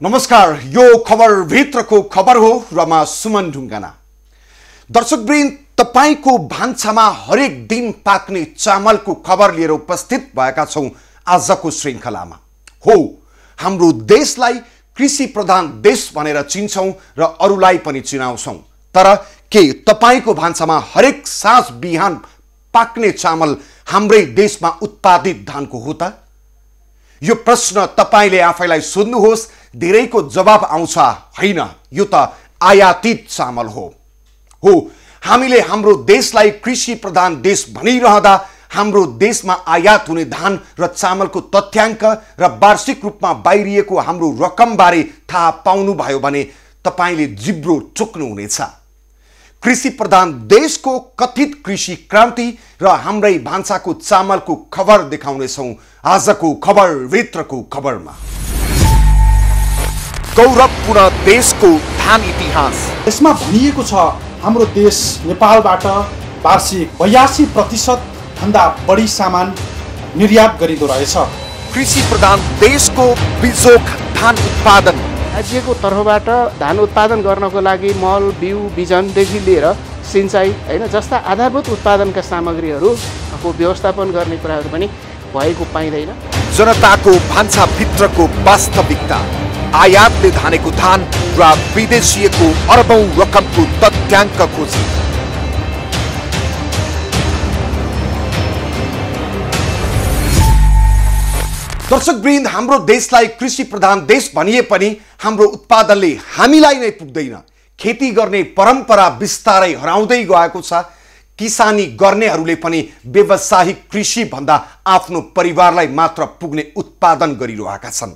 नमस्कार, यो खबर भित्रको खबर हो र म सुमन ढुङ्गाना। दर्शकवृन्द, तपाईको भान्सामा हरेक दिन पाक्ने चामलको खबर लिएर उपस्थित भएका छौं आजको श्रृंखलामा। हो, हाम्रो देशलाई कृषि प्रधान देश भनेर चिन्छौं र अरूलाई पनि चिनाउँछौं। तर के तपाईको भान्सामा हरेक साँझ बिहान पाक्ने चामल हाम्रै देशमा उत्पादित धानको हो त? यो प्रश्न तपाईले आफैलाई सोध्नुहोस्। धेरैको जवाब आउँछ, हैन, यो त आयातित चामल हो। हामीले हाम्रो देशलाई कृषि प्रधान देश भनिरहँदा हाम्रो देशमा आयात हुने धान र चामलको तथ्याङ्क र वार्षिक रूपमा बाहिरिएको हाम्रो रकमबारे थाहा पाउनुभयो भने तपाईले जिब्रो चुक्नुहुनेछ। कृषि प्रधान देशको कथित कृषि क्रान्ति र हाम्रै भान्साको चामलको खबर देखाउनेछौं आजको खबर भित्रको खबरमा। गौरवपूर्ण देशको धान इतिहास। यसमा भनिएको छ हाम्रो देश नेपालबाट वार्षिक 82% भन्दा बढी सामान निर्यात गरिँदो रहेछ। कृषि प्रधान देशको बिजोक धान उत्पादन। राज्यको तर्फबाट धान उत्पादन गर्नको लागि मल, बिउ, बिजनदेखि लिएर सिंचाई हैन जस्ता आधारभूत उत्पादनका सामग्रीहरूको व्यवस्थापन गर्ने कुराहरू पनि भएको पाइँदैन। जनताको भान्सा भित्रको वास्तविकता, आयातले धानेको धान र विदेशीको अरबौं रकमको तथ्याङ्क खोजी। दर्शकवृन्द, हाम्रो देशलाई कृषि प्रधान देश भनिए पनि हाम्रो उत्पादनले हामीलाई नै पुग्दैन। खेती गर्ने परम्परा बिस्तारै हराउँदै गएको छ। किसानी गर्नेहरूले पनि व्यावसायिक कृषि भन्दा आफ्नो परिवारलाई मात्र पुग्ने उत्पादन गरिरहेका छन्।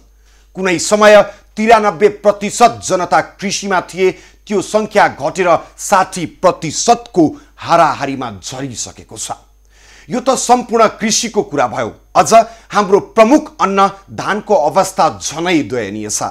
कुनै समय 93% जनता कृषिमा थिए, त्यो संख्या घटेर 60% को हाराहारीमा झरिसकेको छ। यो त सम्पूर्ण कृषिको कुरा भयो। अझ हाम्रो प्रमुख अन्न धानको अवस्था झनै दयनीय छ।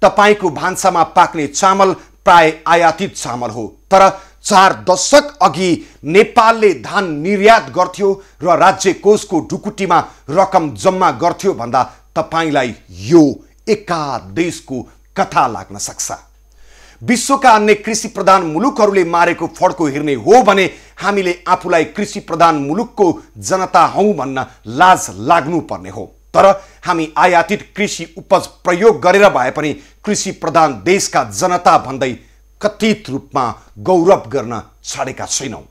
तपाईको भान्सामा पाक्ने चामल प्राय आयातित चामल हो। तर 4 दशक अघि नेपालले धान निर्यात गर्थ्यो र राज्य कोषको ढुकुटीमा रकम जम्मा गर्थ्यो भन्दा तपाईलाई यो एका देशको कथा लाग्न सक्छ। विश्वका अन्य कृषि प्रधान मुलुकहरूले मारेको फड्को हेर्ने हो भने हामीले आफूलाई कृषि प्रधान मुलुकको जनता हौं भन्न लाज लाग्नु पर्ने हो। तर हामी आयातित कृषि उपज प्रयोग गरेर भए पनि कृषि प्रधान देशका जनता भन्दै कथित रूपमा गौरव गर्न छाडेका छैनौं।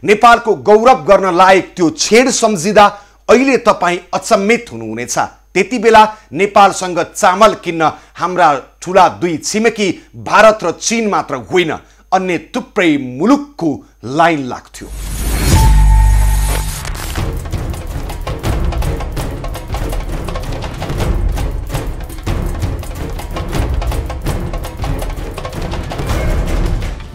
नेपालको गौरव गर्न लायक त्यो छेड सम्झिँदा अहिले तपाई अचम्मित हुनुहुनेछ। त्यति बेला नेपालसँग चामल किन्न हाम्रा ठूला 2 छिमेकी भारत र चीन मात्र होइन, अन्य थुप्रै मुलुकको लाइन लाग्थ्यो।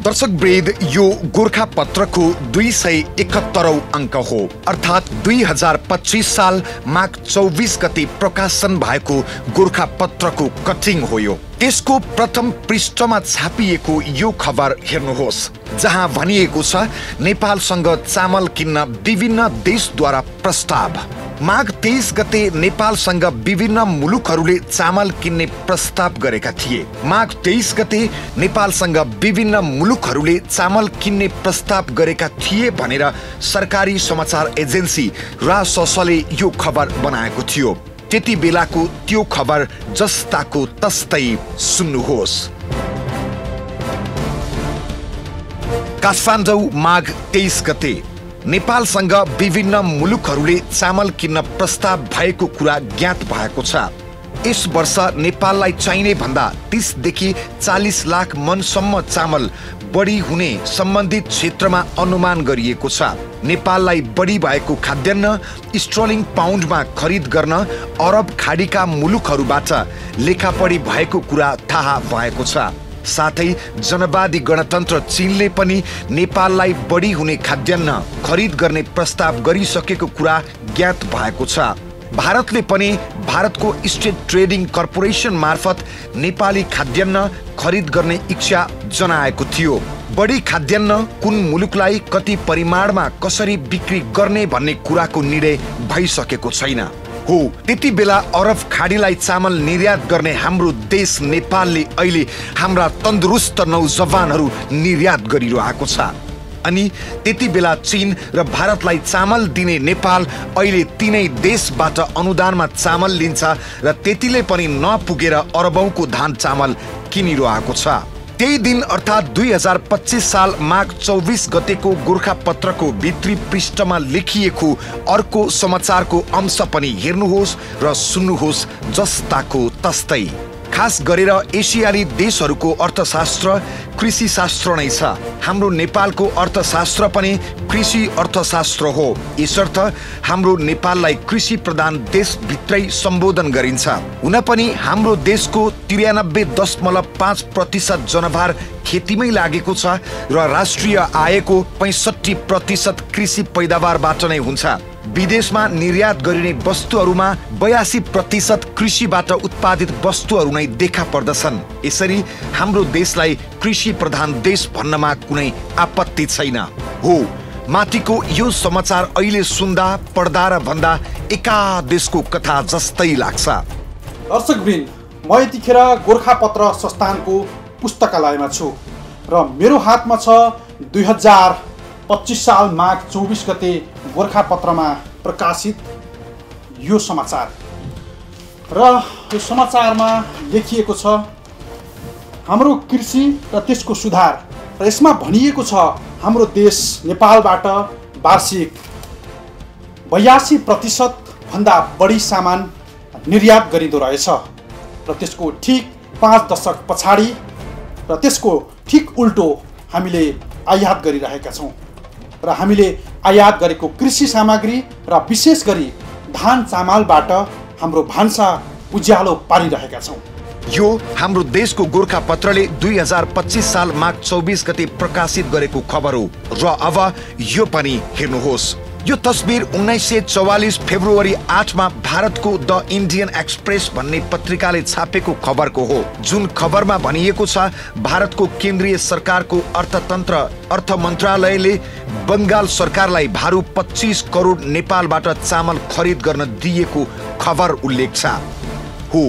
दर्शकवृन्द, यो गोरखापत्रको 271औं अङ्क हो, अर्थात् 2025 साल माघ 24 गते प्रकाशन भएको गोरखापत्रको कटिङ हो यो। त्यसको प्रथम पृष्ठमा छापिएको यो खबर हेर्नुहोस्, जहाँ भनिएको छ नेपालसँग चामल किन्न विभिन्न देशद्वारा प्रस्ताव। माघ 23 गते नेपालसँग विभिन्न मुलुकहरूले चामल किन्ने प्रस्ताव गरेका थिए। माघ 23 गते नेपालसँग विभिन्न मुलुकहरूले चामल किन्ने प्रस्ताव गरेका थिए भनेर सरकारी समाचार एजेन्सी राससले यो खबर बनाएको थियो। त्यति बेलाको त्यो खबर जस्ताको तस्तै सुन्नुहोस्। काठमाडौँ माघ 23 गते नेपालसँग विभिन्न मुलुकहरूले चामल किन्न प्रस्ताव भएको कुरा ज्ञात भएको छ। यस वर्ष नेपाललाई चाहिने भन्दा 30 देखि 40 लाख मनसम्म चामल बढी हुने सम्बन्धित क्षेत्रमा अनुमान गरिएको छ। नेपाललाई बढी भएको खाद्यान्न स्टर्लिङ पाउन्डमा खरिद गर्न अरब खाडीका मुलुकहरूबाट लेखापढी भएको कुरा थाहा भएको छ। साथै जनवादी गणतन्त्र चीनले पनि नेपाललाई बढी हुने खाद्यान्न खरिद गर्ने प्रस्ताव गरिसकेको कुरा ज्ञात भएको छ। भारतले पनि भारतको स्टेट ट्रेडिङ कर्पोरेसन मार्फत नेपाली खाद्यान्न खरिद गर्ने इच्छा जनाएको थियो। बढी खाद्यान्न कुन मुलुकलाई कति परिमाणमा कसरी बिक्री गर्ने भन्ने कुराको निर्णय भइसकेको छैन। हो त्यति बेला अरब खाडीलाई चामल निर्यात गर्ने हाम्रो देश नेपालले अहिले हाम्रा तन्दुरुस्त नौजवानहरू निर्यात गरिरहेको छ। अनि त्यति बेला चीन र भारतलाई चामल दिने नेपाल अहिले तीनै देशबाट अनुदानमा चामल लिन्छ र त्यतिले पनि नपुगेर अरबौंको धान चामल किनिरहेको छ। त्यही दिन अर्थात् 2025 साल माघ 24 गतेको गोरखापत्रको भित्री पृष्ठमा लेखिएको अर्को समाचारको अंश पनि हेर्नुहोस् र सुन्नुहोस् जस्ताको तस्तै। खास गरेर एसियाली देशहरूको अर्थशास्त्र कृषि शास्त्र नै छ। हाम्रो नेपालको अर्थशास्त्र पनि कृषि अर्थशास्त्र हो। यसर्थ हाम्रो नेपाललाई कृषि प्रधान देशभित्रै सम्बोधन गरिन्छ। हुन पनि हाम्रो देशको 93.5% जनभार खेतीमै लागेको छ र राष्ट्रिय आयको 65% कृषि पैदावारबाट नै हुन्छ। विदेशमा निर्यात गरिने वस्तुहरूमा 82% कृषिबाट उत्पादित वस्तुहरू नै देखा पर्दछन्। यसरी हाम्रो देशलाई कृषि प्रधान देश भन्नमा कुनै आपत्ति छैन। हो माथिको यो समाचार अहिले सुन्दा पढ्दा र भन्दा एका देशको कथा जस्तै लाग्छ। दर्शकवृन्द, म यतिखेर गोरखापत्र संस्थानको पुस्तकालयमा छु र मेरो हातमा छ 2025 साल माघ 24 गते गोरखापत्रमा प्रकाशित यो समाचार। र यो समाचारमा लेखिएको छ हाम्रो कृषि र त्यसको सुधार। र यसमा भनिएको छ हाम्रो देश नेपालबाट वार्षिक 82% भन्दा बढी सामान निर्यात गरिँदो रहेछ र त्यसको ठीक 5 दशक पछाडि र त्यसको ठीक उल्टो हामीले आयात गरिरहेका छौँ र हामीले आयात गरेको कृषि सामग्री र विशेष गरी धान चामलबाट हाम्रो भान्सा उज्यालो पारिरहेका छौँ। यो हाम्रो देशको गोरखापत्रले 2025 साल माघ 24 गते प्रकाशित गरेको खबर हो र अब यो पनि हेर्नुहोस्। यो तस्बिर 1944 फेब्रुअरी 8 मा भारतको द इन्डियन एक्सप्रेस भन्ने पत्रिकाले छापेको खबरको हो, जुन खबरमा भनिएको छ भारतको केन्द्रीय सरकारको अर्थ मन्त्रालयले बंगाल सरकारलाई भारु 25 करोड नेपालबाट चामल खरिद गर्न दिएको खबर उल्लेख छ। हो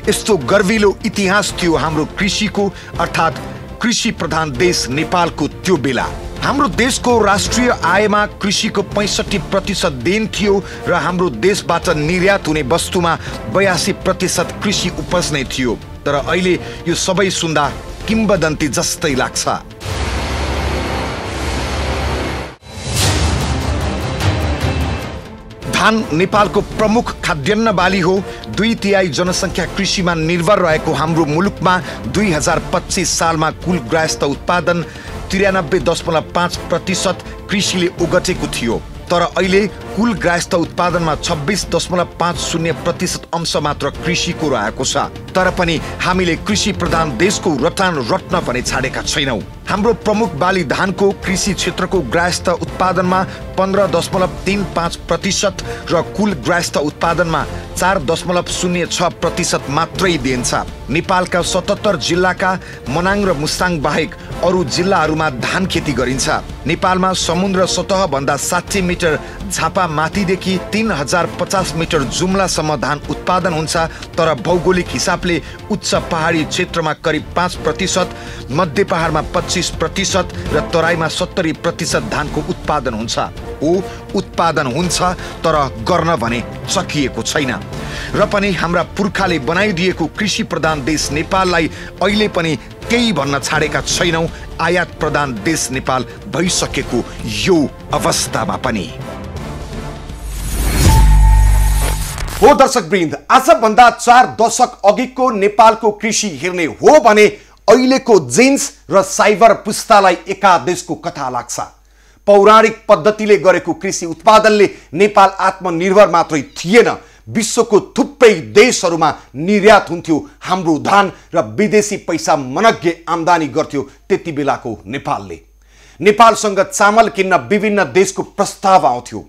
यस्तो गर्विलो इतिहास थियो हाम्रो कृषिको, अर्थात् कृषि प्रधान देश नेपालको त्यो बेला। हाम्रो देशको राष्ट्रिय आयमा कृषिको 65% देन थियो र हाम्रो देशबाट निर्यात हुने वस्तुमा 82% कृषि उपज नै थियो। तर अहिले यो सबै सुन्दा किम्बदन्ती जस्तै लाग्छ। धान नेपालको प्रमुख खाद्यान्न बाली हो। 2/3 जनसङ्ख्या कृषिमा निर्भर रहेको हाम्रो मुलुकमा 2025 सालमा कुल गृहस्थ उत्पादन 93.5% कृषिले ओगटेको थियो। तर अहिले कुल गृहस्थ उत्पादनमा 26.50% अंश मात्र कृषिको रहेको छ। तर पनि हामीले कृषि प्रधान देशको रटान रट्न भने छाडेका छैनौं। हाम्रो प्रमुख बाली धानको कृषि क्षेत्रको गृहस्थ उत्पादनमा 15.35% र कुल गृहस्थ उत्पादनमा 4.06% मात्रै दिन्छ। नेपालका 77 जिल्लाका मनाङ र मुस्ताङ बाहेक अरू जिल्लाहरूमा धान खेती गरिन्छ। नेपालमा समुद्र सतह भन्दा 60 मिटर झापा माथिदेखि 3050 मिटर जुम्लासम्म धान उत्पादन हुन्छ। तर भौगोलिक हिसाबले उच्च पहाडी क्षेत्रमा करिब 5%, मध्य पहाडमा 25% र तराईमा 70% धानको उत्पादन हुन्छ। ओ उत्पादन हुन्छ तर गर्न भने सकिएको छैन। र पनि हाम्रा पुर्खाले बनाइदिएको कृषि प्रधान देश नेपाललाई अहिले पनि केही भन्न छाडेका छैनौं। आयात प्रधान देश नेपाल भइसकेको यो अवस्थामा पनि। हो दर्शकवृन्द, आज भन्दा 4 दशक अघिको नेपालको कृषि हेर्ने हो भने अहिलेको जेन्स र साइबर पुस्तालाई एका देशको कथा लाग्छ। पौराणिक पद्धतिले गरेको कृषि उत्पादनले नेपाल आत्मनिर्भर मात्रै थिएन, विश्वको थुप्रै देशहरूमा निर्यात हुन्थ्यो हाम्रो धान र विदेशी पैसा मनग्गे आम्दानी गर्थ्यो त्यति बेलाको नेपालले। नेपालसँग चामल किन्न विभिन्न देशको प्रस्ताव आउँथ्यो।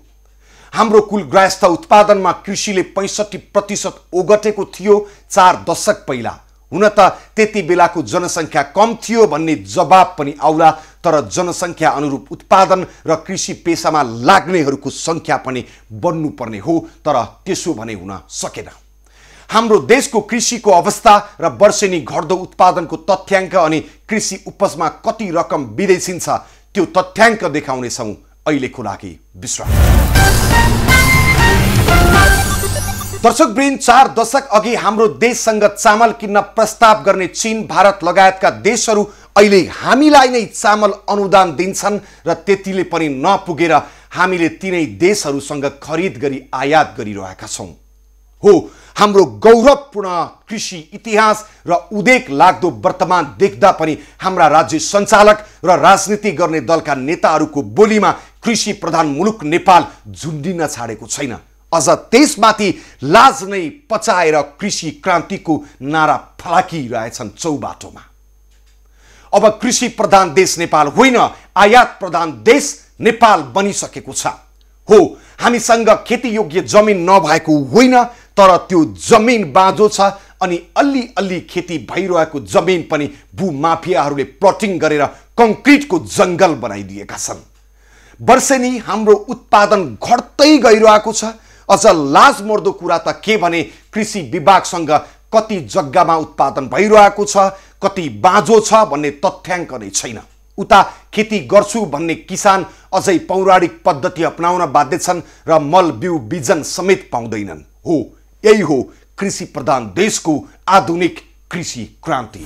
हाम्रो कुल गृहस्थ उत्पादनमा कृषिले 65% ओगटेको थियो 4 दशक पहिला। हुन त त्यति बेलाको जनसङ्ख्या कम थियो भन्ने जवाब पनि आउला, तर जनसङ्ख्या अनुरूप उत्पादन र कृषि पेसामा लाग्नेहरूको सङ्ख्या पनि बढ्नुपर्ने हो, तर त्यसो भने हुन सकेन। हाम्रो देशको कृषिको अवस्था र वर्षेनी घट्दो उत्पादनको तथ्याङ्क अनि कृषि उपजमा कति रकम विदेशिन्छ त्यो तथ्याङ्क देखाउनेछौँ। अहिलेको लागि विश्राम। दर्शकवृन्द, 4 दशक अघि हाम्रो देशसँग चामल किन्न प्रस्ताव गर्ने चीन, भारत लगायतका देशहरू अहिले हामीलाई नै चामल अनुदान दिन्छन् र त्यतिले पनि नपुगेर हामीले तिनै देशहरूसँग खरिद गरी आयात गरिरहेका छौँ। हो, हाम्रो गौरवपूर्ण कृषि इतिहास र उदेक लाग्दो वर्तमान देख्दा पनि हाम्रा राज्य सञ्चालक र राजनीति गर्ने दलका नेताहरूको बोलीमा कृषि प्रधान मुलुक नेपाल झुन्डिन छाडेको छैन। अझ त्यसमाथि लाज नै पचाएर कृषि क्रान्तिको नारा फलाकिरहेछन् चौबाटोमा। अब कृषि प्रधान देश नेपाल होइन, आयात प्रधान देश नेपाल बनिसकेको छ। हो, हामीसँग खेती योग्य जमिन नभएको होइन, तर त्यो जमिन बाँझो छ अनि अलि अलि खेती भइरहेको जमिन पनि भूमाफियाहरूले प्लटिङ गरेर कङ्क्रिटको जङ्गल बनाइदिएका छन्। वर्षेनी हाम्रो उत्पादन घट्दै गइरहेको छ। अझ लाजमर्दो कुरा त के भने कृषि विभागसँग कति जग्गामा उत्पादन भइरहेको छ, कति बाँझो छ भन्ने तथ्याङ्क नै छैन। उता खेती गर्छु भन्ने किसान अझै पौराणिक पद्धति अपनाउन बाध्य छन् र मल बिउ बिजन समेत पाउँदैनन्। हो, यही हो कृषि प्रधान देशको आधुनिक कृषि क्रान्ति।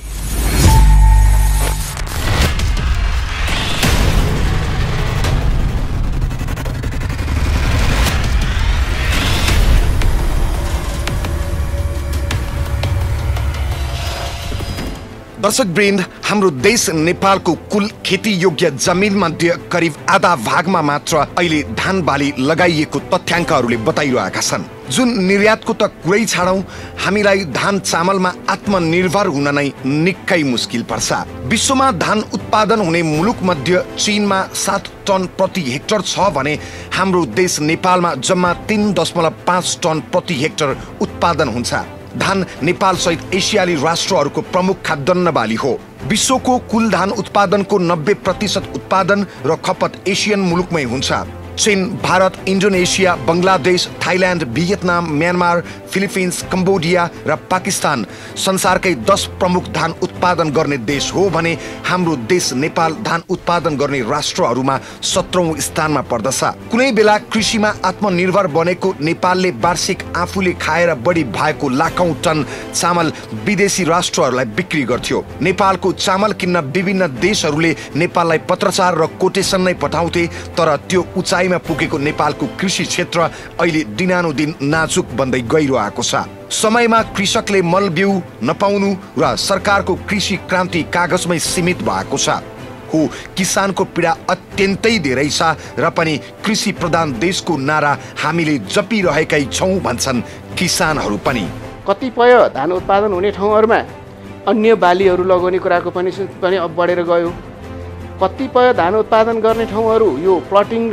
दर्शकवृन्द, हाम्रो देश नेपालको कुल खेती योग्य जमिन मध्ये करिब आधा भागमा मात्र अहिले धान बाली लगाइएको तथ्याङ्कहरूले बताइरहेका छन्। जुन निर्यातको त कुरै छाडौँ, हामीलाई धान चामलमा आत्मनिर्भर हुन नै निकै मुस्किल पर्छ। विश्वमा धान उत्पादन हुने मुलुक मध्ये चीनमा 7 टन प्रति हेक्टर छ भने हाम्रो देश नेपालमा जम्मा 3.5 टन प्रति हेक्टर उत्पादन हुन्छ। धान नेपाल सहित एसियाली राष्ट्रहरूको प्रमुख खाद्यान्न बाली हो। विश्वको कुल धान उत्पादनको 90% उत्पादन र खपत एसियन मुलुकमै हुन्छ। चीन, Bharat, Indonesia, Bangladesh, Thailand, Vietnam, Myanmar, Philippines, Cambodia र पाकिस्तान संसारकै 10 प्रमुख धान उत्पादन गर्ने देश हो भने हाम्रो देश नेपाल धान उत्पादन गर्ने राष्ट्रहरूमा 17औं स्थानमा पर्दछ। कुनै बेला कृषिमा आत्मनिर्भर बनेको नेपालले वार्षिक आफूले खाएर बढी भएको लाखौं टन चामल विदेशी राष्ट्रहरूलाई बिक्री गर्थ्यो। नेपालको चामल किन्न विभिन्न देशहरूले नेपाललाई पत्रचार र कोटेसन नै पठाउँथे, तर त्यो उचाइमा पुगेको नेपालको कृषि क्षेत्र अहिले दिनानुदिन नाजुक बन्दै गइरहेको छ। समयमा कृषकले मल बिउ नपाउनु र सरकारको कृषि क्रान्ति कागजमै सीमित भएको छ। हो, किसानको पीडा अत्यन्तै धेरै छ र पनि कृषि प्रधान देशको नारा हामीले जपिरहेकै छौँ भन्छन् किसानहरू पनि। कतिपय धान उत्पादन हुने ठाउँहरूमा अन्य बालीहरू लगाउने कुराको पनि अब बढेर गयो। कतिपय धान उत्पादन गर्ने ठाउँहरू यो प्लटिङ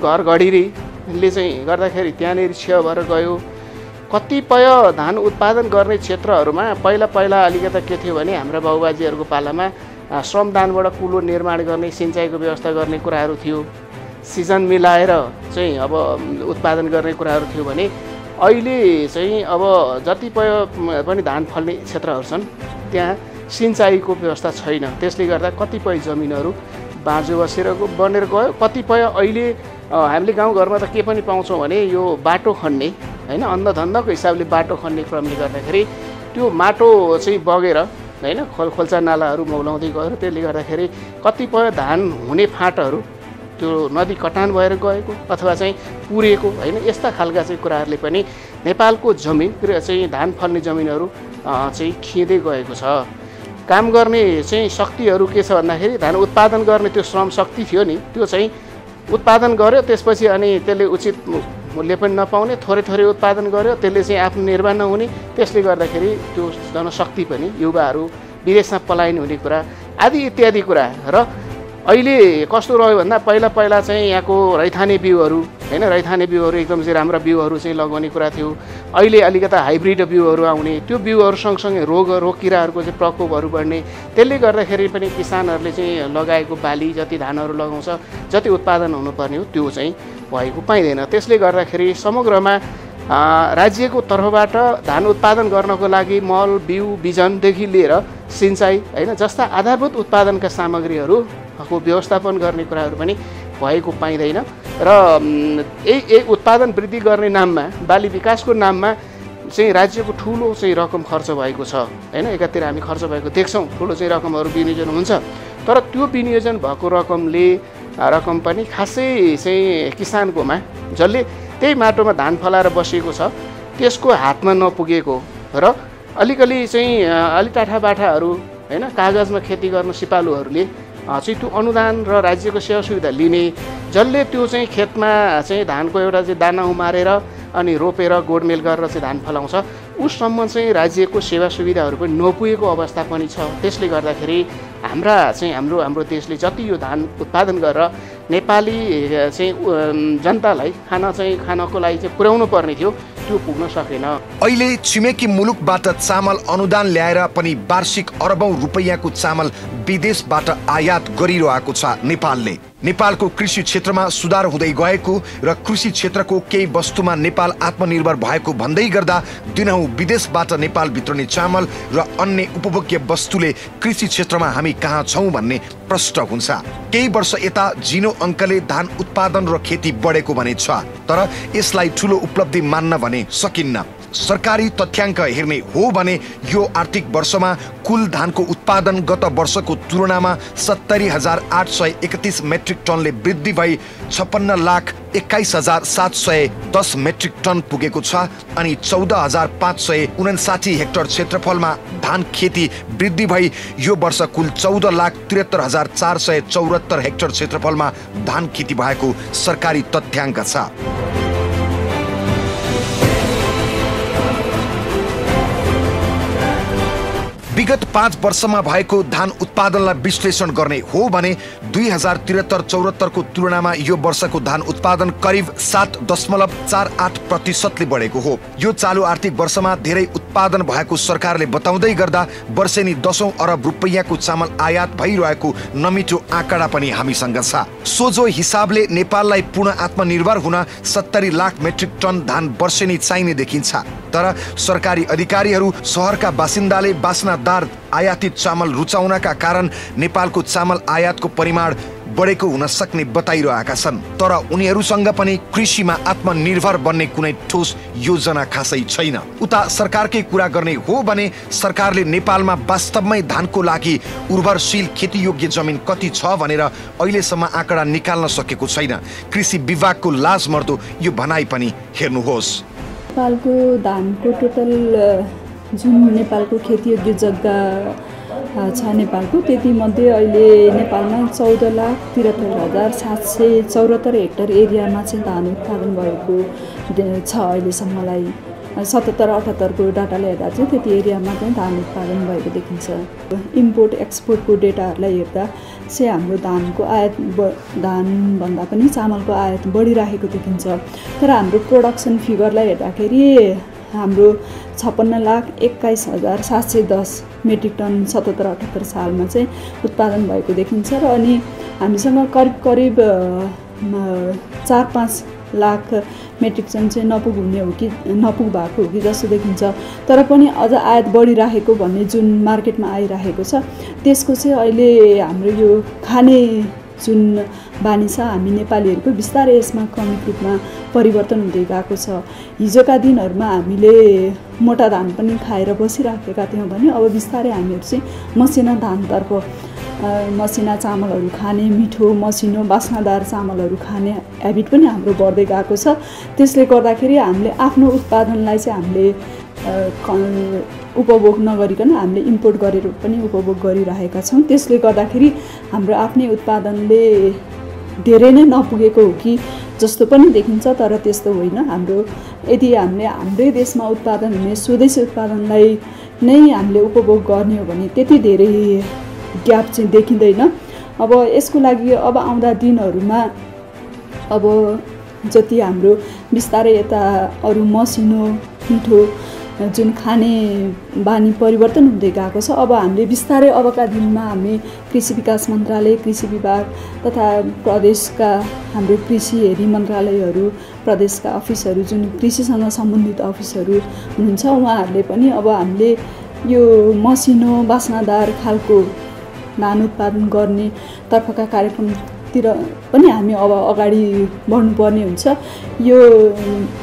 घर घडीले चाहिँ गर्दाखेरि त्यहाँनिर छेउ भएर गयो। कतिपय धान उत्पादन गर्ने क्षेत्रहरूमा पहिला अलिकता के थियो भने हाम्रा बाबुबाजेहरूको पालामा श्रमदानबाट कुलो निर्माण गर्ने, सिँचाइको व्यवस्था गर्ने कुराहरू थियो, सिजन मिलाएर चाहिँ अब उत्पादन गर्ने कुराहरू थियो भने अहिले चाहिँ अब जतिपय पनि धान फल्ने क्षेत्रहरू छन् त्यहाँ सिँचाइको व्यवस्था छैन। त्यसले गर्दा कतिपय जमिनहरू बाँझो बनेर गयो। कतिपय अहिले हामीले गाउँघरमा त के पनि पाउँछौँ भने यो बाटो खन्ने होइन, अन्धधन्दाको हिसाबले बाटो खन्ने क्रमले गर्दाखेरि त्यो माटो चाहिँ बगेर होइन खोल्चा नालाहरू मौलाउँदै गयो। त्यसले गर्दाखेरि कतिपय धान हुने फाँटहरू त्यो नदी कटान भएर गएको अथवा चाहिँ पुरेको होइन, यस्ता खालका चाहिँ कुराहरूले पनि नेपालको जमिन चाहिँ धान फल्ने जमिनहरू चाहिँ खिँदै गएको छ। काम गर्ने चाहिँ शक्तिहरू के छ भन्दाखेरि धान उत्पादन गर्ने त्यो श्रम शक्ति थियो नि, त्यो चाहिँ उत्पादन गर्यो, त्यसपछि अनि त्यसले उचित मूल्य पनि नपाउने, थोरै उत्पादन गर्यो, त्यसले चाहिँ आफ्नो निर्माण नहुने, त्यसले गर्दाखेरि त्यो जनशक्ति पनि युवाहरू विदेशमा पलायन हुने कुरा आदि इत्यादि कुरा। र अहिले कस्तो रह्यो भन्दा पहिला चाहिँ यहाँको रैथाने बिउहरू हैन। रैथाने बिउहरू एकदम चाहिँ राम्रा बिउहरू चाहिँ लगाउने कुरा थियो। अहिले अलिकता हाइब्रिड बिउहरू आउने, त्यो बिउहरू सँगसँगै रोग किराहरूको चाहिँ प्रकोपहरू बढ्ने, त्यसले गर्दाखेरि पनि किसानहरूले चाहिँ लगाएको बाली जति धानहरू लगाउँछ, जति उत्पादन हुनुपर्ने हो त्यो चाहिँ भएको पाइँदैन। त्यसले गर्दाखेरि समग्रमा राज्यको तर्फबाट धान उत्पादन गर्नको लागि मल, बिउ, बिजनदेखि लिएर सिँचाइ हैन जस्ता आधारभूत उत्पादनका सामग्रीहरूको व्यवस्थापन गर्ने कुराहरू पनि भएको पाइँदैन र यही उत्पादन वृद्धि गर्ने नाममा, बाली विकासको नाममा चाहिँ राज्यको ठुलो चाहिँ रकम खर्च भएको छ हैन। एकातिर हामी खर्च भएको देख्छौँ, ठुलो चाहिँ रकमहरू विनियोजन हुन्छ, तर त्यो विनियोजन भएको रकम पनि खासै चाहिँ किसानकोमा, जसले त्यही माटोमा धान फलाएर बसेको छ त्यसको हातमा नपुगेको र अलिकति चाहिँ अलि टाठाबाठाहरू हैन कागजमा खेती गर्न सिपालुहरूले चाहिँ त्यो अनुदान र राज्यको सेवा सुविधा लिने, जसले त्यो चाहिँ खेतमा चाहिँ धानको एउटा चाहिँ दाना उमारेर अनि रोपेर गोडमेल गरेर चाहिँ धान फलाउँछ, उससम्म चाहिँ राज्यको सेवा सुविधाहरू पनि नपुगेको अवस्था पनि छ। त्यसले गर्दाखेरि हाम्रो देशले जति यो धान उत्पादन गरेर नेपाली चाहिँ जनतालाई खानको लागि चाहिँ पुर्याउनु पर्ने थियो त्यो पुग्न सकेन। अहिले छिमेकी मुलुकबाट चामल अनुदान ल्याएर पनि वार्षिक अरबौं रुपैयाँको चामल विदेशबाट आयात गरिरहेको छ नेपालले। नेपालको कृषि क्षेत्रमा सुधार हुँदै गएको र कृषि क्षेत्रको केही वस्तुमा नेपाल आत्मनिर्भर भएको भन्दै गर्दा दिनहुँ विदेशबाट नेपाल भित्रने चामल र अन्य उपभोग्य वस्तुले कृषि क्षेत्रमा हामी कहाँ छौँ भन्ने प्रश्न हुन्छ। केही वर्ष यता जिनो अङ्कले धान उत्पादन र खेती बढेको भने छ, तर यसलाई ठुलो उपलब्धि मान्न भने सकिन्न। सरकारी तथ्याङ्क हेर्ने हो भने यो आर्थिक वर्षमा कुल धानको उत्पादन गत वर्षको तुलनामा 70,831 मेट्रिक टनले वृद्धि भई 56,21,710 मेट्रिक टन पुगेको छ अनि 14,559 हेक्टर क्षेत्रफलमा धान खेती वृद्धि भई यो वर्ष कुल 14,73,474 हेक्टर क्षेत्रफलमा धान खेती भएको सरकारी तथ्याङ्क छ। विगत 5 वर्षमा भएको धान उत्पादनलाई विश्लेषण गर्ने हो भने 2073-74 को तुलनामा यो वर्षको धान उत्पादन करिब 7.48% बढेको हो। यो चालु आर्थिक वर्षमा धेरै उत्पादन भएको सरकारले बताउँदै गर्दा वर्षेनी 10औं अरब रुपैयाँको चामल आयात भइरहेको नमिठो आँकडा पनि हामीसँग छ। सोझो हिसाबले नेपाललाई पूर्ण आत्मनिर्भर हुन 70 लाख मेट्रिक टन धान वर्षेनी चाहिने देखिन्छ। तर सरकारी अधिकारीहरू शहरका बासिन्दाले बासनादार आयातित चामल रुचाउनका कारण नेपालको चामल आयातको परिमाण बढेको हुन सक्ने बताइरहेका छन्। तर उनीहरूसँग पनि कृषिमा आत्मनिर्भर बन्ने कुनै ठोस योजना खासै छैन। उता सरकारकै कुरा गर्ने हो भने सरकारले नेपालमा वास्तवमै धानको लागि उर्वरशील खेतीयोग्य जमिन कति छ भनेर अहिलेसम्म आँकडा निकाल्न सकेको छैन। कृषि विभागको लाजमर्दो यो भनाइ पनि हेर्नुहोस्। नेपालको धानको टोटल जुन नेपालको खेतीयोग्य जग्गा छ नेपालको, त्यति मध्ये अहिले नेपालमा 14,73,774 हेक्टर एरियामा चाहिँ धान उत्पादन भएको छ। अहिलेसम्मलाई 77-78 को डाटाले हेर्दा चाहिँ त्यति एरियामा चाहिँ धान उत्पादन भएको देखिन्छ। इम्पोर्ट एक्सपोर्टको डेटाहरूलाई हेर्दा चाहिँ हाम्रो धानको आयात धानभन्दा पनि चामलको आयात बढिरहेको देखिन्छ। तर हाम्रो प्रोडक्सन फिगरलाई हेर्दाखेरि हाम्रो 56,21,710 मेट्रिक टन 77-78 सालमा चाहिँ उत्पादन भएको देखिन्छ र अनि हामीसँग करिब 4-5 लाख मेट्रिक टन चाहिँ नपुग भएको हो कि जस्तो देखिन्छ। तर पनि अझ आयात बढिरहेको भन्ने जुन मार्केटमा आइरहेको छ त्यसको चाहिँ अहिले हाम्रो यो खाने जुन बानी छ हामी नेपालीहरूको बिस्तारै यसमा क्रमिक रूपमा परिवर्तन हुँदै गएको छ। हिजोका दिनहरूमा हामीले मोटा धान पनि खाएर बसिराखेका थियौँ भने अब बिस्तारै हामीहरू चाहिँ मसिना धानतर्फ, मसिना चामलहरू खाने, मिठो मसिनो बास्नादार चामलहरू खाने ह्याबिट पनि हाम्रो बढ्दै गएको छ। त्यसले गर्दाखेरि हामीले आफ्नो उत्पादनलाई चाहिँ हामीले उपभोग नगरिकन हामीले इम्पोर्ट गरेर पनि उपभोग गरिरहेका छौँ। त्यसले गर्दाखेरि हाम्रो आफ्नै उत्पादनले धेरै नै नपुगेको हो कि जस्तो पनि देखिन्छ। तर त्यस्तो होइन। हाम्रो यदि हामीले हाम्रै देशमा उत्पादन हुने स्वदेशी उत्पादनलाई नै हामीले उपभोग गर्ने हो भने त्यति धेरै ग्याप चाहिँ देखिँदैन। अब यसको लागि अब आउँदा दिनहरूमा अब जति हाम्रो बिस्तारै यता अरू मसिनो मिठो जुन खाने बानी परिवर्तन हुँदै गएको छ, अब हामीले बिस्तारै अबका दिनमा हामी कृषि विकास मन्त्रालय, कृषि विभाग तथा प्रदेशका हाम्रो कृषि हेरी मन्त्रालयहरू, प्रदेशका अफिसहरू, जुन कृषिसँग सम्बन्धित अफिसहरू हुनुहुन्छ, उहाँहरूले पनि अब हामीले यो मसिनो बास्नादार खालको धान उत्पादन गर्ने तर्फका कार्यक्रमतिर पनि हामी अब अगाडि बढ्नुपर्ने हुन्छ। यो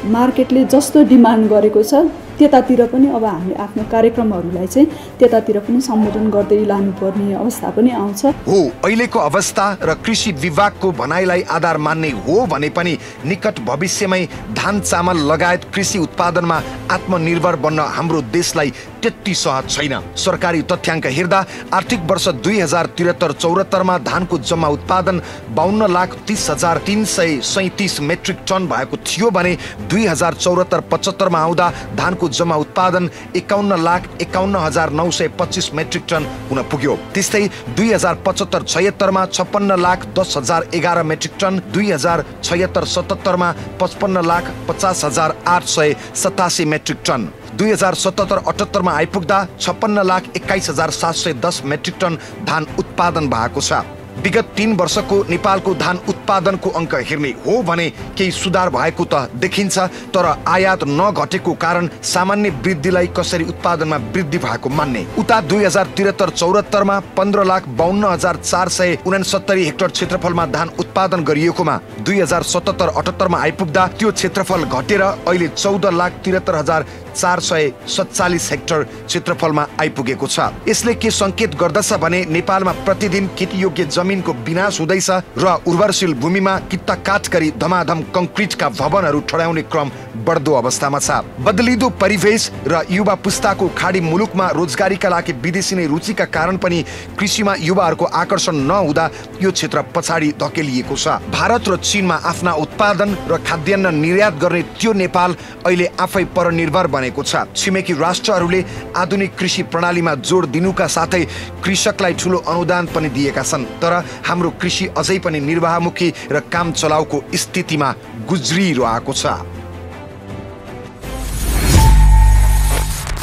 मार्केटले जस्तो डिमान्ड गरेको छ त्यतातिर पनि अब हामीले आफ्नो कार्यक्रमहरूलाई चाहिँ त्यतातिर पनि सम्बोधन गर्दै लानुपर्ने अवस्था पनि आउँछ। हो, अहिलेको अवस्था र कृषि विभागको भनाइलाई आधार मान्ने हो भने पनि निकट भविष्यमै धान चामल लगायत कृषि उत्पादनमा आत्मनिर्भर बन्न हाम्रो देशलाई त्यति सहज छैन। सरकारी तथ्याङ्क हेर्दा आर्थिक वर्ष 2073-74 मा धानको जम्मा उत्पादन 52,30,337 मेट्रिक टन भएको थियो भने 2074-75 मा आउँदा धानको जम्मा उत्पादन 51,51,925 मेट्रिक टन हुन पुग्यो। त्यस्तै 2075-76 मा 56,10,011 मेट्रिक टन, 2076-77 मा 55,50,887 मेट्रिक टन, 2077-78 मा आइपुग्दा 56,21,710 मेट्रिक टन धान उत्पादन भएको छ। विगत 3 वर्षको नेपालको धान उत्पादनको अङ्क हेर्ने हो भने केही सुधार भएको त देखिन्छ, तर आयात नघटेको कारण सामान्य वृद्धिलाई कसरी उत्पादनमा वृद्धि भएको मान्ने। उता 2073-74 मा 15,52,469 हेक्टर क्षेत्रफलमा धान उत्पादन गरिएकोमा 2077-78 मा आइपुग्दा त्यो क्षेत्रफल घटेर अहिले 14,73,447 हेक्टर क्षेत्रफलमा आइपुगेको छ। यसले के संकेत गर्दछ भने नेपालमा प्रतिदिन खेतीयोग्य जमिनको विनाश हुँदैछ र उर्वरशील भूमिमा कित्ता काट गरी धमाधम कंक्रिटका भवनहरू ठडाउने क्रम बढ्दो अवस्थामा छ। बदलिदो परिवेश र युवा पुस्ताको खाडी मुलुकमा रोजगारीका लागि विदेशी नै रुचिका कारण पनि कृषिमा युवाहरूको आकर्षण नहुँदा यो क्षेत्र पछाडि धकेलिएको छ। भारत र चीनमा आफ्ना उत्पादन र खाद्यान्न निर्यात गर्ने त्यो नेपाल अहिले आफै परनिर्भर बनेको छ। छिमेकी राष्ट्रहरूले आधुनिक कृषि प्रणालीमा जोड दिनुका साथै कृषकलाई ठूलो अनुदान पनि दिएका छन्, तर हाम्रो कृषि अझै पनि निर्वाहमुखी र काम चलाउको स्थितिमा गुज्रिरहेको छ।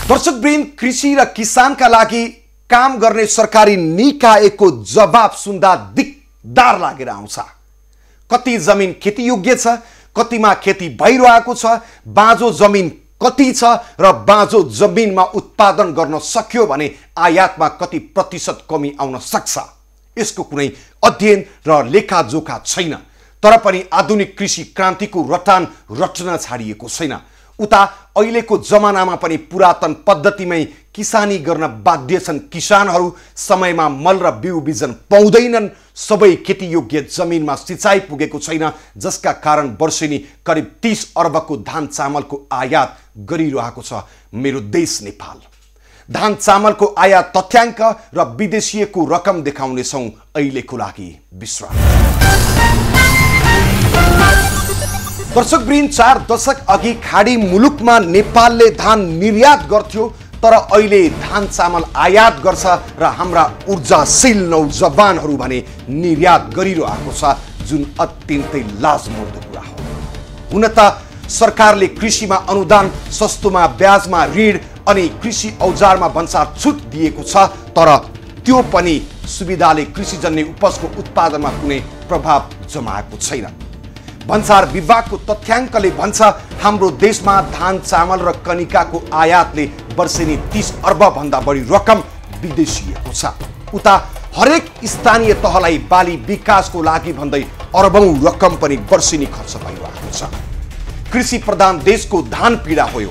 दर्शकवृन्द, कृषि र किसानका लागि काम गर्ने सरकारी निकायको जवाब सुन्दा दिक्दार लागेर आउँछ। कति जमिन खेतीयोग्य छ, कतिमा खेती भइरहेको छ, बाँझो जमिन कति छ र बाँझो जमिनमा उत्पादन गर्न सक्यो भने आयातमा कति प्रतिशत कमी आउन सक्छ, यसको कुनै अध्ययन र लेखाजोखा छैन। तर पनि आधुनिक कृषि क्रान्तिको रटान रट्न छाडिएको छैन। उता अहिलेको जमानामा पनि पुरातन पद्धतिमै किसानी गर्न बाध्य छन् किसानहरू। समयमा मल र बिउ बिजन पाउँदैनन्, सबै खेतीयोग्य जमिनमा सिँचाइ पुगेको छैन, जसका कारण वर्षेनी करिब 30 अर्बको धान चामलको आयात गरिरहेको छ मेरो देश नेपाल। धान चामलको आयात तथ्याङ्क र विदेशीयको रकम देखाउनेछौँ अहिलेको लागि विश्राम। दर्शकवृन्द, 4 दशक अघि खाडी मुलुकमा नेपालले धान निर्यात गर्थ्यो, तर अहिले धान चामल आयात गर्छ र हाम्रा ऊर्जाशील नौजवानहरू भने निर्यात गरिरहेको छ, जुन अत्यन्तै लाजमर्दो कुरा हो। हुन त सरकारले कृषिमा अनुदान, सस्तोमा ब्याजमा ऋण अनि कृषि औजारमा भन्सार छुट दिएको छ, तर त्यो पनि सुविधाले कृषिजन्य उपजको उत्पादनमा कुनै प्रभाव जमाएको छैन। भन्सार विभागको तथ्याङ्कले भन्छ हाम्रो देशमा धान चामल र कनिकाको आयातले वर्षेनी 30 अर्ब भन्दा बढी रकम विदेशिएको छ। उता हरेक स्थानीय तहलाई बाली विकासको लागि भन्दै अरबौं रकम पनि वर्षेनी खर्च भइरहेको छ। कृषि प्रधान देशको धान पीडा हो।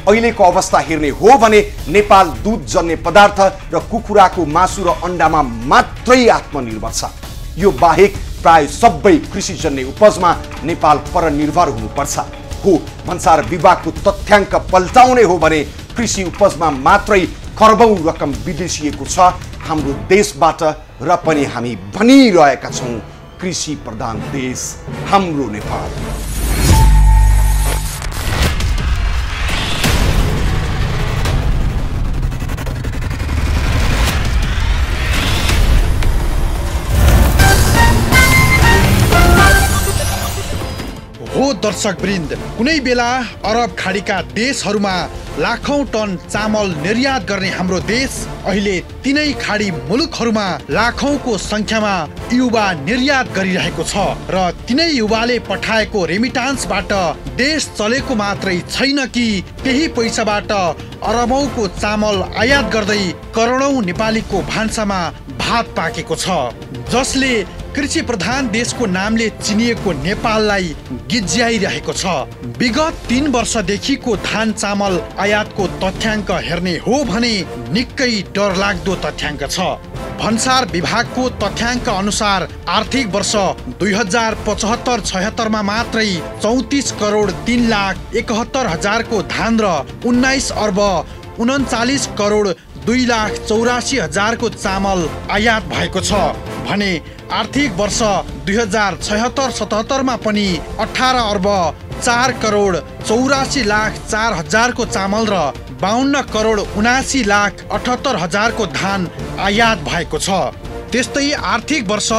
अहिलेको अवस्था हेर्ने हो भने नेपाल दूध जन्य पदार्थ र कुखुराको मासु र अण्डामा मात्रै आत्मनिर्भर छ। यो बाहेक प्राय सबै कृषिजन्य उपजमा नेपाल परनिर्भर हुनुपर्छ। हो, भन्सार विभागको तथ्याङ्क पल्टाउने हो भने कृषि उपजमा मात्रै खरबौं रकम विदेशिएको छ हाम्रो देशबाट, र पनि हामी भनिरहेका छौँ कृषि प्रधान देश हाम्रो नेपाल। हो दर्शकवृन्द, कुनै बेला अरब खाडीका देशहरूमा लाखौं टन चामल निर्यात गर्ने हाम्रो देश अहिले तिनै खाडी मुलुकहरूमा लाखौंको संख्यामा युवा निर्यात गरिरहेको छ र तिनै युवाले पठाएको रेमिटान्सबाट देश चलेको मात्रै छैन कि त्यही पैसाबाट अरबौंको चामल आयात गर्दै करोडौं नेपालीको भान्सामा भात पाकेको छ, जसले कृषि प्रधान देशको नामले चिनिएको नेपाललाई गिज्याइरहेको छ। विगत 3 वर्षदेखिको धान चामल आयातको तथ्याङ्क हेर्ने हो भने निकै डरलाग्दो तथ्याङ्क छ। भन्सार विभागको तथ्याङ्क अनुसार आर्थिक वर्ष 2075-76 मा मात्रै 34 करोड 3 लाख 71 हजारको धान र 19 अर्ब 39 करोड 2 लाख 84 हजारको चामल आयात भएको छ भने आर्थिक वर्ष 2076-77 मा पनि 18 अर्ब 4 करोड 84 लाख 4 हजारको चामल र 52 करोड 79 लाख 78 हजारको धान आयात भएको छ। त्यस्तै आर्थिक वर्ष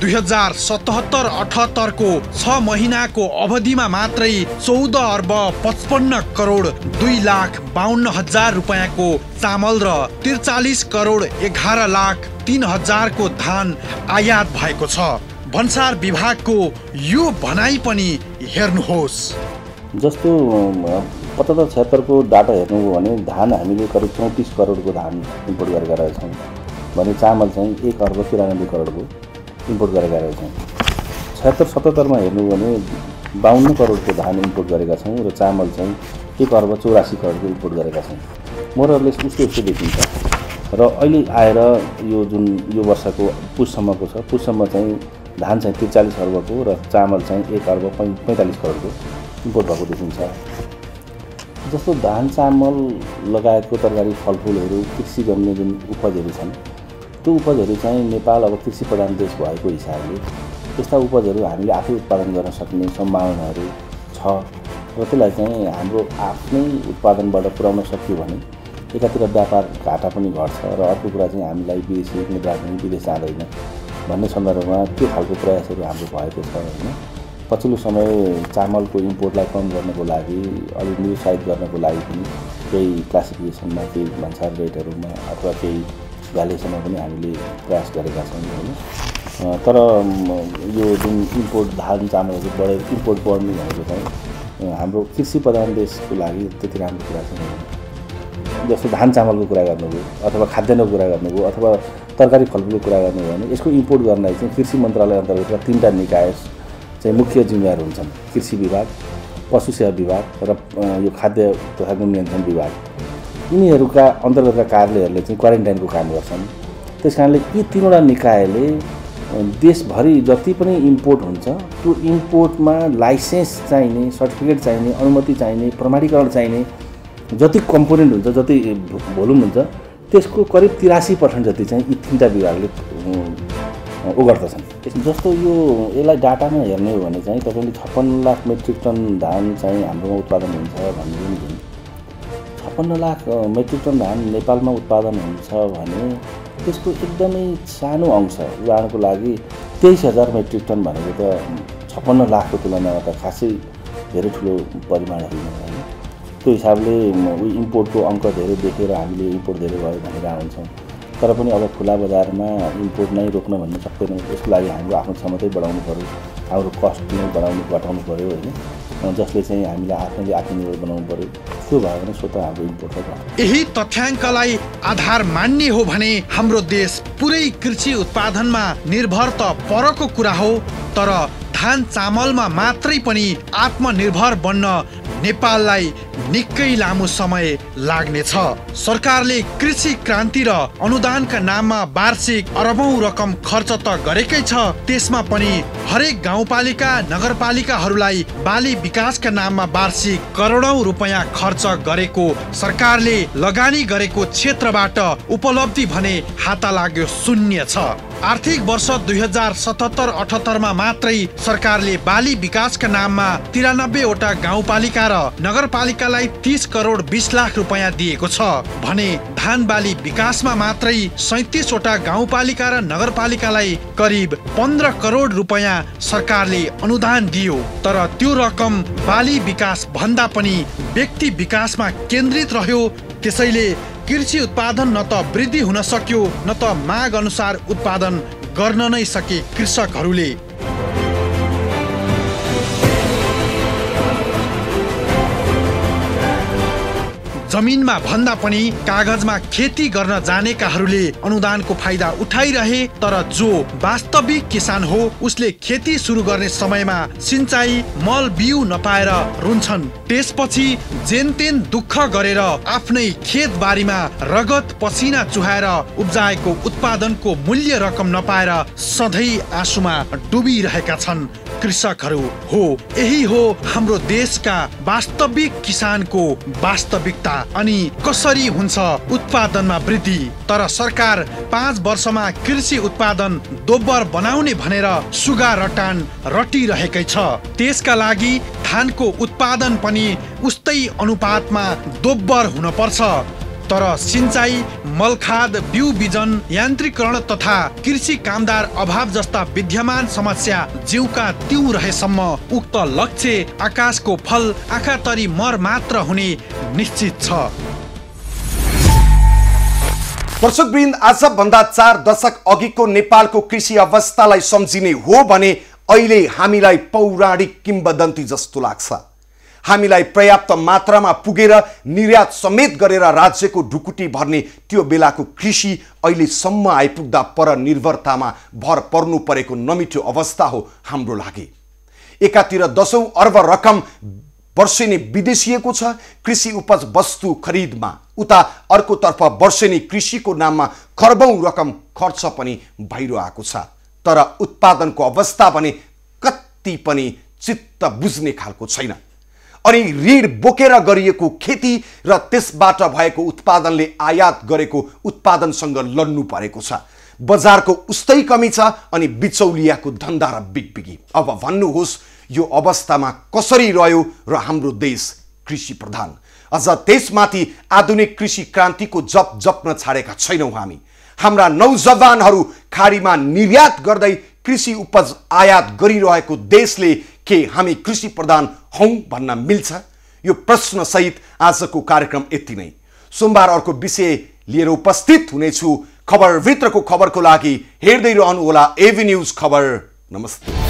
2077-78 को 6 महिनाको अवधिमा मात्रै 14 अर्ब 55 करोड 2 लाख 52 हजार रुपैयाँको चामल र 43 करोड 11 लाख 3 हजारको धान आयात भएको छ। भन्सार विभागको यो भनाइ पनि हेर्नुहोस्। जस्तो 75-76 को डाटा हेर्नु हो भने धान हामीले करिब 34 करोडको धान इम्पोर्ट गरेका रहेछौँ भने चामल चाहिँ 1 अर्ब 93 करोडको इम्पोर्ट गरेका रहेछौँ। 76-77 मा हेर्नु हो भने 52 करोडको धान इम्पोर्ट गरेका छौँ र चामल चाहिँ 1 अर्ब 84 करोडको इम्पोर्ट गरेका छौँ। मोरलेस उस्तो देखिन्छ र अहिले आएर यो जुन यो वर्षको पुससम्मको छ, पुससम्म चाहिँ धान चाहिँ 43 अर्बको र चामल चाहिँ 1 अर्ब 45 करोडको इम्पोर्ट भएको देखिन्छ। जस्तो धान चामल लगायतको तरकारी फलफुलहरू कृषि गर्ने जुन उपजहरू छन् त्यो उपजहरू चाहिँ नेपाल अब कृषि प्रधान देश भएको हिसाबले यस्ता उपजहरू हामीले आफै उत्पादन गर्न सक्ने सम्भावनाहरू छ र त्यसलाई चाहिँ हाम्रो आफ्नै उत्पादनबाट पुर्याउन सक्यो भने एकातिर व्यापार घाटा पनि घट्छ र अर्को कुरा चाहिँ हामीलाई विदेशी मुद्रा पनि विदेश जाँदैन भन्ने सन्दर्भमा त्यो खालको प्रयासहरू हाम्रो भएको छ हैन। पछिल्लो समय चामलको इम्पोर्टलाई कम गर्नको लागि अलिक निरुत्साहित गर्नको लागि पनि केही क्लासिफिकेसनमा केही भन्सार रेटहरूमा अथवा केही भ्यालुएसनमा पनि हामीले प्रयास गरेका छौँ हैन। तर यो जुन इम्पोर्ट धान चामलहरू बढेर इम्पोर्ट बढ्नु भनेको चाहिँ हाम्रो कृषि प्रधान देशको लागि त्यति राम्रो कुरा छैन। जस्तो धान चामलको कुरा गर्नुभयो अथवा खाद्यान्नको कुरा गर्नुभयो अथवा तरकारी फलफुलको कुरा गर्नुभयो भने यसको इम्पोर्ट गर्नलाई चाहिँ कृषि मन्त्रालय अन्तर्गत 3टा निकाय चाहिँ मुख्य जिम्मेवार हुन्छन्। कृषि विभाग, पशु सेवा विभाग र यो खाद्य तथा गुण नियन्त्रण विभाग। यिनीहरूका अन्तर्गतका कार्यालयहरूले चाहिँ क्वारेन्टाइनको काम गर्छन्। त्यसकारणले यी 3वटा निकायले देशभरि जति पनि इम्पोर्ट हुन्छ त्यो इम्पोर्टमा लाइसेन्स चाहिने, सर्टिफिकेट चाहिने, अनुमति चाहिने, प्रमाणीकरण चाहिने जति कम्पोनेन्ट हुन्छ, जति भोल्युम हुन्छ त्यसको करिब 83% जति चाहिँ यी 3टा विभागले ओगट्दछन्। जस्तो यो यसलाई डाटामा हेर्ने हो भने चाहिँ तपाईँले 56 लाख मेट्रिक टन धान चाहिँ हाम्रोमा उत्पादन हुन्छ भन्ने पनि 56 लाख मेट्रिक टन धान नेपालमा उत्पादन हुन्छ भने त्यसको एकदमै सानो अंश, उदाहरणको लागि 23,000 मेट्रिक टन भनेको त 56 लाखको तुलनामा त खासै धेरै ठुलो परिमाण होइन। त्यो हिसाबले इम्पोर्टको अङ्क धेरै देखेर हामीले इम्पोर्ट धेरै भयो भनेर आउँछौँ। तर पनि अब खुला बजारमा इम्पोर्ट नै रोक्न भन्ने सक्दैनौँ। त्यसको लागि हाम्रो आफ्नो क्षमतै बढाउनु पर्यो, हाम्रो कस्ट नै घटाउनु पर्यो होइन, जसले चाहिँ हामीलाई आफैले आत्मनिर्भर बनाउनु पर्यो। त्यो भयो भने स्वतः हाम्रो इम्पोर्ट घट्छ। यही तथ्याङ्कलाई आधार मान्ने हो भने हाम्रो देश पुरै कृषि उत्पादनमा निर्भर त परको कुरा हो, तर धान चामलमा मात्रै पनि आत्मनिर्भर बन्न नेपाललाई निकै लामो समय लाग्नेछ। सरकारले कृषि क्रान्ति र अनुदानका नाममा वार्षिक अरबौं रकम खर्च त गरेकै छ, त्यसमा पनि हरेक गाउँपालिका नगरपालिकाहरूलाई बाली विकासका नाममा वार्षिक करोडौं रुपैयाँ खर्च गरेको सरकारले लगानी गरेको क्षेत्रबाट उपलब्धि भने हाता लाग्यो शून्य छ। आर्थिक वर्ष 2077-78 मा मात्रै सरकारले बाली विकासका नाममा 93 वटा गाउँपालिका र नगरपालिकालाई 30 करोड 20 लाख रुपैयाँ दिएको छ भने धान बाली विकासमा मात्रै झण्डै 37 वटा गाउँपालिका र नगरपालिकालाई करिब 15 करोड रुपैयाँ सरकारले अनुदान दियो। तर त्यो रकम बाली विकास भन्दा पनि व्यक्ति विकासमा केन्द्रित रह्यो। त्यसैले कृषि उत्पादन न त वृद्धि हुन सक्यो न त माग अनुसार उत्पादन गर्न नै सके कृषकहरूले। जमिनमा भन्दा पनि कागजमा खेती गर्न जानेकाहरूले अनुदानको फाइदा उठाइरहे। तर जो वास्तविक किसान हो उसले खेती सुरु गर्ने समयमा सिंचाई मल बिउ नपाएर रुन्छन्। त्यसपछि जेनतेन दुःख गरेर आफ्नै खेतबारीमा रगत पसिना चुहाएर उब्जाएको उत्पादनको मूल्य रकम नपाएर सधैँ आँसुमा डुबिरहेका छन् कृषकहरू। हो यही हो हाम्रो देशका वास्तविक किसानको वास्तविकता। अनि कसरी हुन्छ उत्पादनमा वृद्धि? तर सरकार 5 वर्षमा कृषि उत्पादन दोब्बर बनाउने भनेर सुगा रटान रटिरहेकै छ। त्यसका लागि धानको उत्पादन पनि उस्तै अनुपातमा दोब्बर हुन पर्छ। तर सिंचाई मलखाद बिउ बिजन यान्त्रिकरण तथा कृषि कामदार अभाव जस्ता विद्यमान समस्या जिउका त्यौं रहेसम्म उक्त लक्ष्य आकाशको फल आँखातरी मर मात्र हुने निश्चित छ। दर्शकवृन्द, आजभन्दा 4 दशक अघिको नेपालको कृषि अवस्थालाई सम्झिने हो भने अहिले हामीलाई पौराणिक किम्वदन्ती जस्तो लाग्छ। हामीलाई पर्याप्त मात्रामा पुगेर निर्यात समेत गरेर राज्यको ढुकुटी भर्ने त्यो बेलाको कृषि अहिलेसम्म आइपुग्दा परनिर्भरतामा भर पर्नु परेको नमिठो अवस्था हो हाम्रो लागि। एकातिर 10औं अर्ब रकम वर्षेनी विदेशिएको छ कृषि उपज वस्तु खरिदमा, उता अर्कोतर्फ वर्षेनी कृषिको नाममा खर्बौं रकम खर्च पनि भइरहेको छ। तर उत्पादनको अवस्था भने कति पनि चित्त बुझ्ने खालको छैन। अनि ऋण बोकेर गरिएको खेती र त्यसबाट भएको उत्पादनले आयात गरेको उत्पादनसँग लड्नु परेको छ। बजारको उस्तै कमी छ अनि बिचौलियाको धन्दा र बिगबिगी। अब भन्नुहोस् यो अवस्थामा कसरी रह्यो र हाम्रो देश कृषि प्रधान? अझ त्यसमाथि आधुनिक कृषि क्रान्तिको जप जप्न छाडेका छैनौँ हामी। हाम्रा नौजवानहरू खाडीमा निर्यात गर्दै कृषि उपज आयात गरिरहेको देशले के हामी कृषि प्रधान हौं भन्न मिल्छ? यो प्रश्न सहित आजको कार्यक्रम यति नै। सोमबार अर्को विषय लिएर उपस्थित हुनेछु। खबरभित्रको खबरको लागि हेर्दै रहनुहोला एभी न्यूज खबर। नमस्ते।